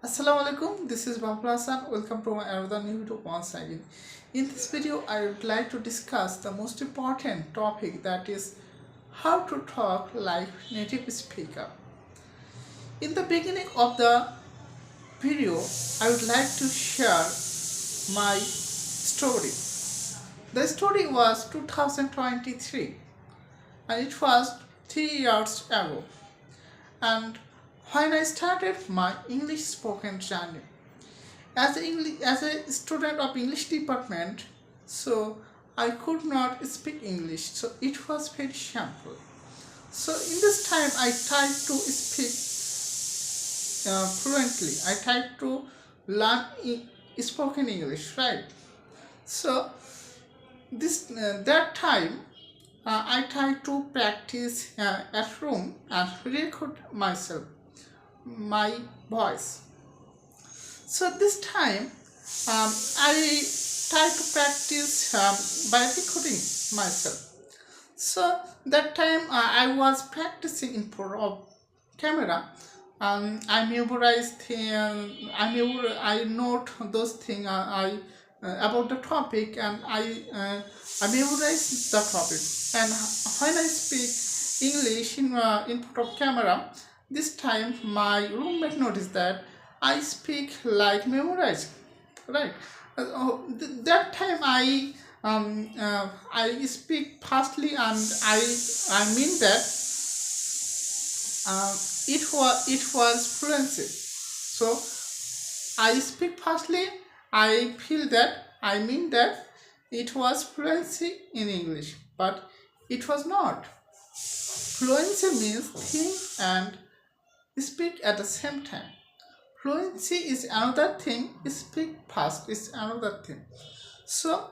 Assalamu alaikum, this is Babul Hassan. Welcome to my another new video once again. In this video, I would like to discuss the most important topic, that is how to talk like native speaker. In the beginning of the video, I would like to share my story. The story was 2023 and it was 3 years ago, and when I started my English spoken journey. As a student of English department, so I could not speak English, so it was very simple. So in this time I tried to speak fluently. I tried to learn spoken English, right? So this that time I tried to practice at home and record myself, my voice. So this time I try to practice by recording myself. So that time I was practicing in front of camera. I memorized I note those things about the topic, and I memorize the topic. And when I speak English in front of camera, this time my roommate noticed that I speak like memorized, right? That time I speak fastly, and I mean that it was fluency. So I speak fastly. I feel that I mean that it was fluency in English, but it was not. Fluency means think and speak at the same time. Fluency is another thing. Speak fast is another thing. So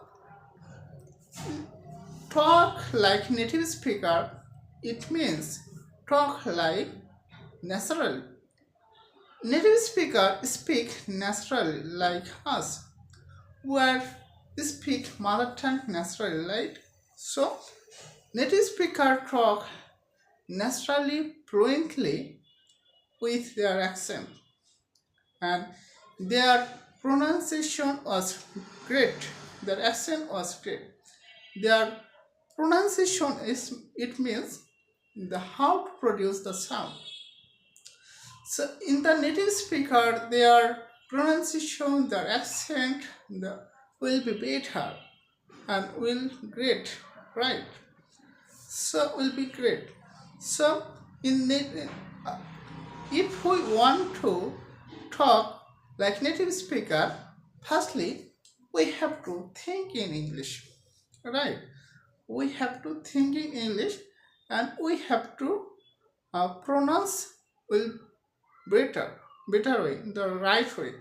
talk like native speaker. It means talk like naturally. Native speaker speak naturally like us. Where speak mother tongue naturally, right? So native speaker talk naturally, fluently with their accent, and their pronunciation was great. Their accent was great. Their pronunciation is, it means the how to produce the sound. So in the native speaker, their pronunciation, their accent, will be better and will great, right? So will be great. So in uh, if we want to talk like native speaker, firstly we have to think in English, right? We have to think in English, and we have to pronounce will better, better way, the right way.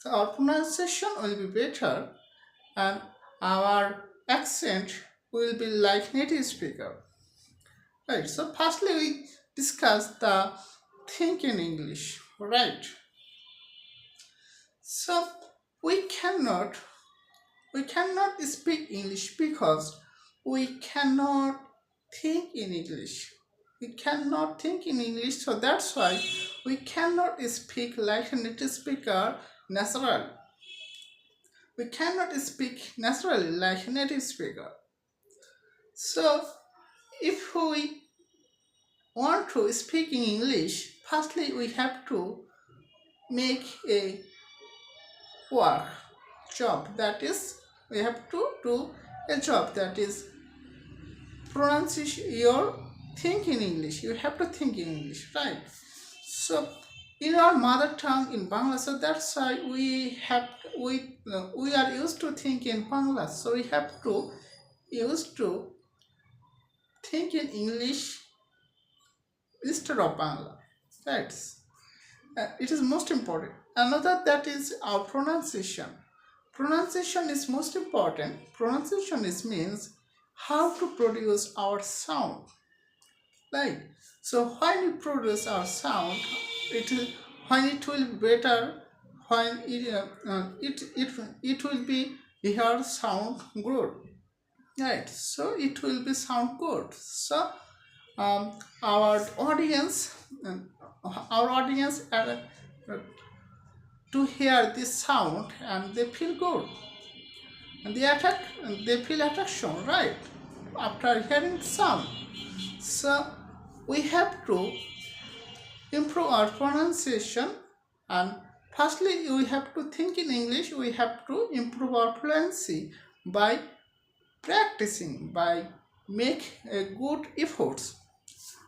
So our pronunciation will be better, and our accent will be like native speaker. Right. So firstly we discuss the think in English. Right. So we cannot we cannot speak English because we cannot think in English. We cannot think in English, so that's why we cannot speak like a native speaker naturally. We cannot speak naturally like a native speaker. So if we want to speak in English, firstly we have to make a work job, that is we have to do a job, that is pronunciation. Your think in English, you have to think in English, right? So in our mother tongue in Bangla, so that's why we are used to think in Bangla, so we have to used to think in English instead of Bangla. That's it is most important. Another, that is our pronunciation. Pronunciation is most important. Pronunciation is means how to produce our sound, right? So when we produce our sound, it will, when it will be better, when it will be hear sound good, right? So it will be sound good. So our audience, our audience to hear this sound and they feel good and they feel attraction, right, after hearing the sound. So we have to improve our pronunciation, and firstly we have to think in English. We have to improve our fluency by practicing, by make a good efforts.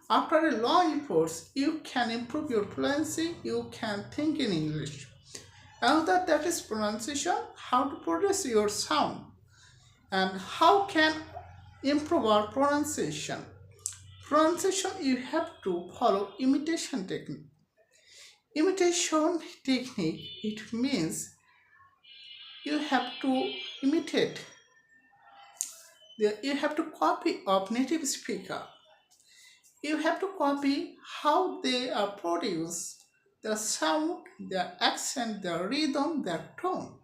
After a long efforts you can improve your fluency, you can think in English. Another that is pronunciation, how to produce your sound and how can improve our pronunciation. Pronunciation, you have to follow imitation technique. Imitation technique, it means you have to imitate, you have to copy of native speaker. You have to copy how they are produce their sound, their accent, their rhythm, their tone,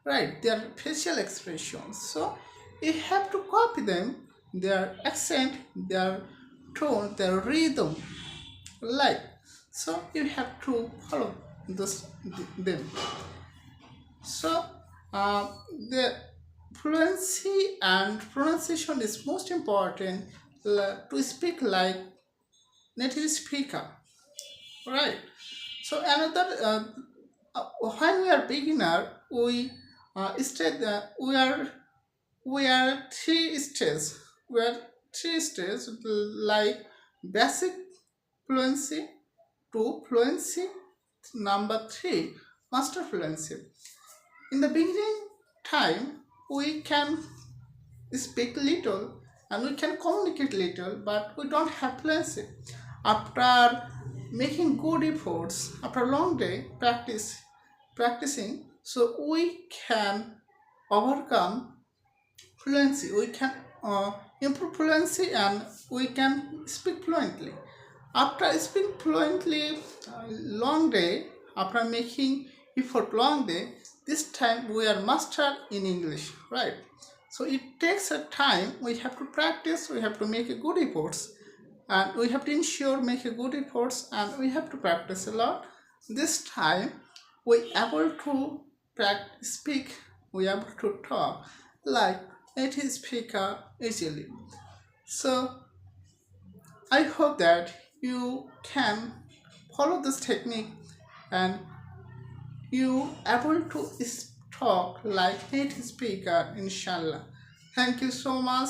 right, their facial expressions. So you have to copy them, their accent, their tone, their rhythm, like. So you have to follow them. So the fluency and pronunciation is most important to speak like native speaker, right. So another when we are beginner, we state that we are three stages. We are three stages like basic fluency, two fluency, number three master fluency. In the beginning time, we can speak little and we can communicate little, but we don't have fluency. After making good efforts, after a long day practicing, so we can overcome fluency. We can improve fluency and we can speak fluently. After speaking fluently, long day, after making effort long day, this time we are master in English, right. So it takes a time. We have to practice, we have to make a good efforts, and we have to ensure make a good efforts, and we have to practice a lot. This time we able to speak, we able to talk like native speaker easily. So I hope that you can follow this technique and you able to talk like native speaker, inshallah. Thank you so much.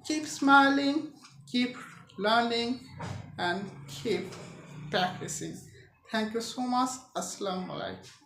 Keep smiling, keep learning, and keep practicing. Thank you so much. Assalamu alaikum.